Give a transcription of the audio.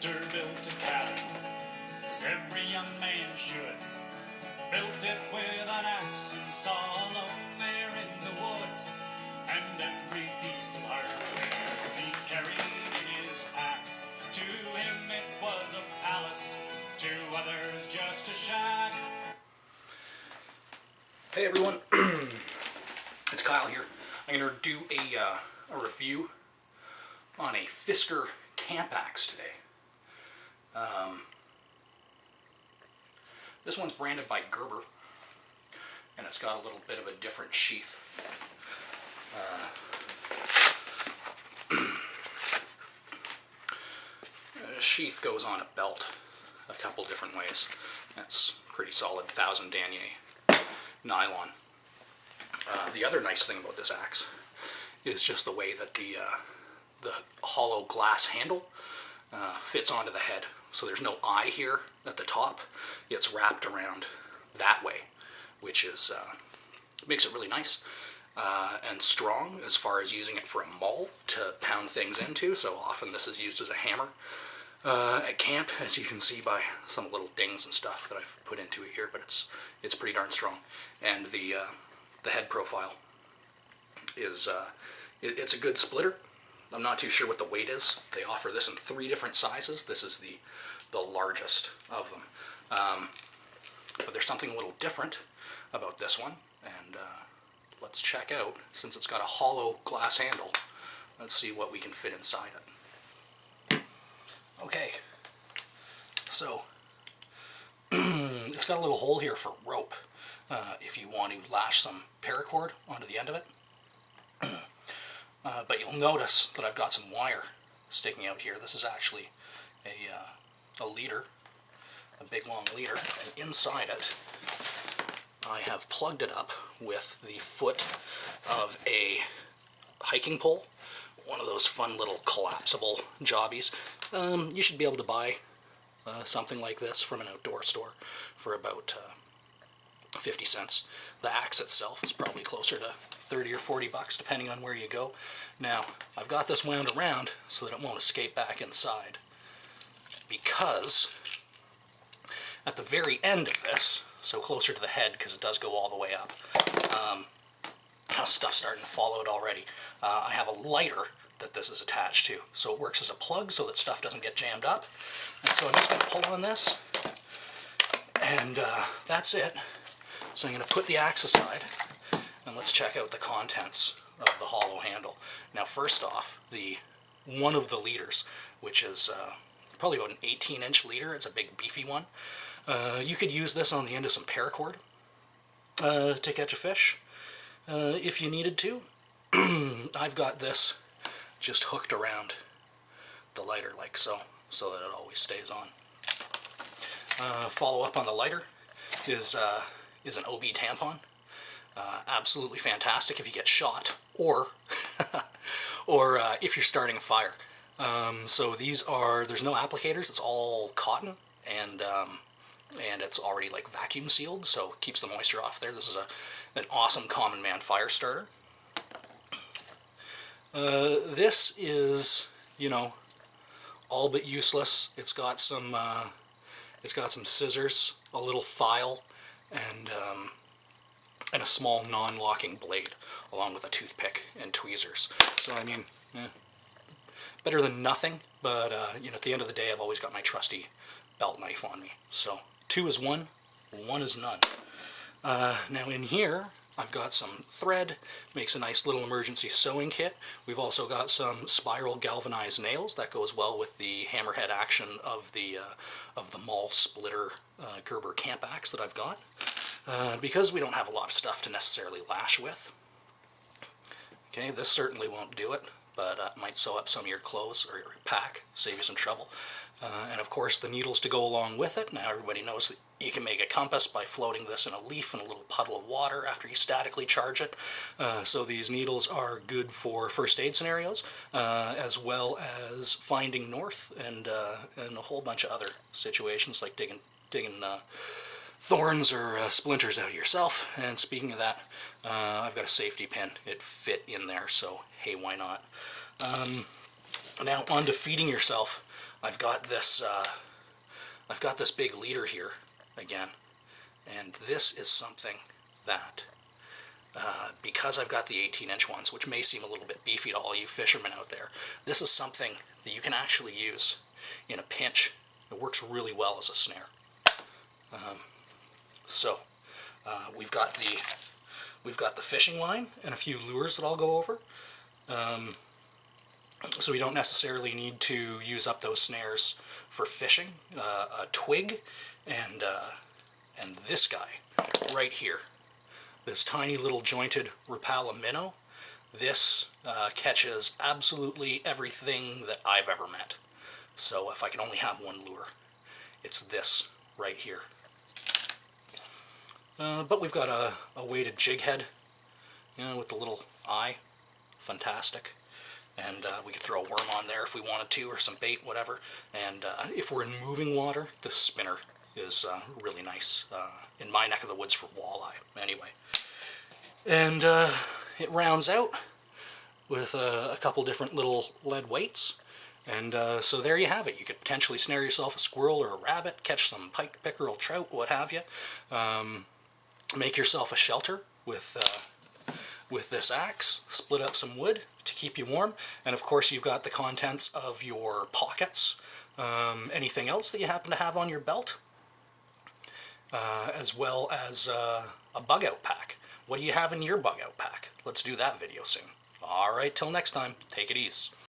Victor built a cabin, as every young man should. Built it with an axe and saw alone there in the woods, and every piece of hardware he carried in his pack. To him it was a palace, to others just a shack. Hey everyone, it's Kyle here. I'm going to do a review on a Fisker camp axe today. This one's branded by Gerber, and it's got a little bit of a different sheath. The sheath goes on a belt a couple different ways. That's pretty solid 1000 denier nylon. The other nice thing about this axe is just the way that the hollow glass handle fits onto the head. So there's no eye here at the top. It's wrapped around that way, which is makes it really nice and strong as far as using it for a maul to pound things into. So often this is used as a hammer at camp, as you can see by some little dings and stuff that I've put into it here. But it's pretty darn strong, and the head profile is it's a good splitter. I'm not too sure what the weight is. They offer this in 3 different sizes. This is the largest of them. But there's something a little different about this one, and let's check out, since it's got a hollow glass handle, let's see what we can fit inside it. Okay, so it's got a little hole here for rope if you want to lash some paracord onto the end of it. But you'll notice that I've got some wire sticking out here. This is actually a leader, a big long leader, and inside it I have plugged it up with the foot of a hiking pole, one of those fun little collapsible jobbies. You should be able to buy something like this from an outdoor store for about 50 cents. The axe itself is probably closer to 30 or 40 bucks depending on where you go. Now, I've got this wound around so that it won't escape back inside, because at the very end of this, so closer to the head because it does go all the way up, stuff's starting to fall out already. I have a lighter that this is attached to, so it works as a plug so that stuff doesn't get jammed up. And so I'm just going to pull on this, and that's it. So I'm going to put the axe aside, and let's check out the contents of the hollow handle. Now, first off, one of the leaders, which is probably about an 18-inch leader. It's a big beefy one. You could use this on the end of some paracord to catch a fish if you needed to. I've got this just hooked around the lighter like so that it always stays on. Follow up on the lighter is an OB tampon. Absolutely fantastic if you get shot, or or if you're starting a fire. So there's no applicators. It's all cotton, and it's already like vacuum sealed, so it keeps the moisture off there. This is an awesome common man fire starter. This is, all but useless. It's got some scissors, a little file, and a small non-locking blade, along with a toothpick and tweezers. So I mean, better than nothing. But at the end of the day, I've always got my trusty belt knife on me. So 2 is 1, 1 is none. Now in here, I've got some thread, makes a nice little emergency sewing kit. We've also got some spiral galvanized nails that goes well with the hammerhead action of the maul splitter Gerber camp axe that I've got. Because we don't have a lot of stuff to necessarily lash with. Okay, this certainly won't do it, but it might sew up some of your clothes or your pack, save you some trouble. And of course the needles to go along with it. Now everybody knows that you can make a compass by floating this in a leaf in a little puddle of water after you statically charge it. So these needles are good for first aid scenarios, as well as finding north and a whole bunch of other situations like digging thorns or splinters out of yourself. And speaking of that, I've got a safety pin. It fit in there, so hey, why not? Now on to feeding yourself. I've got this big leader here again, and this is something that, because I've got the 18-inch ones, which may seem a little bit beefy to all you fishermen out there, this is something that you can actually use in a pinch. It works really well as a snare. So we've got the fishing line and a few lures that I'll go over. So we don't necessarily need to use up those snares for fishing. A twig and this guy right here, this tiny little jointed Rapala minnow. This catches absolutely everything that I've ever met. So if I can only have one lure, it's this right here. But we've got a weighted jig head, with the little eye. Fantastic. And we could throw a worm on there if we wanted to, or some bait, whatever. And if we're in moving water, the spinner is really nice in my neck of the woods for walleye, anyway. And it rounds out with a couple different little lead weights. And so there you have it. You could potentially snare yourself a squirrel or a rabbit, catch some pike, pickerel, trout, what have you. Make yourself a shelter with this axe, split up some wood to keep you warm, and of course you've got the contents of your pockets, anything else that you happen to have on your belt, as well as a bug out pack. What do you have in your bug out pack? Let's do that video soon. Alright, till next time, take it easy.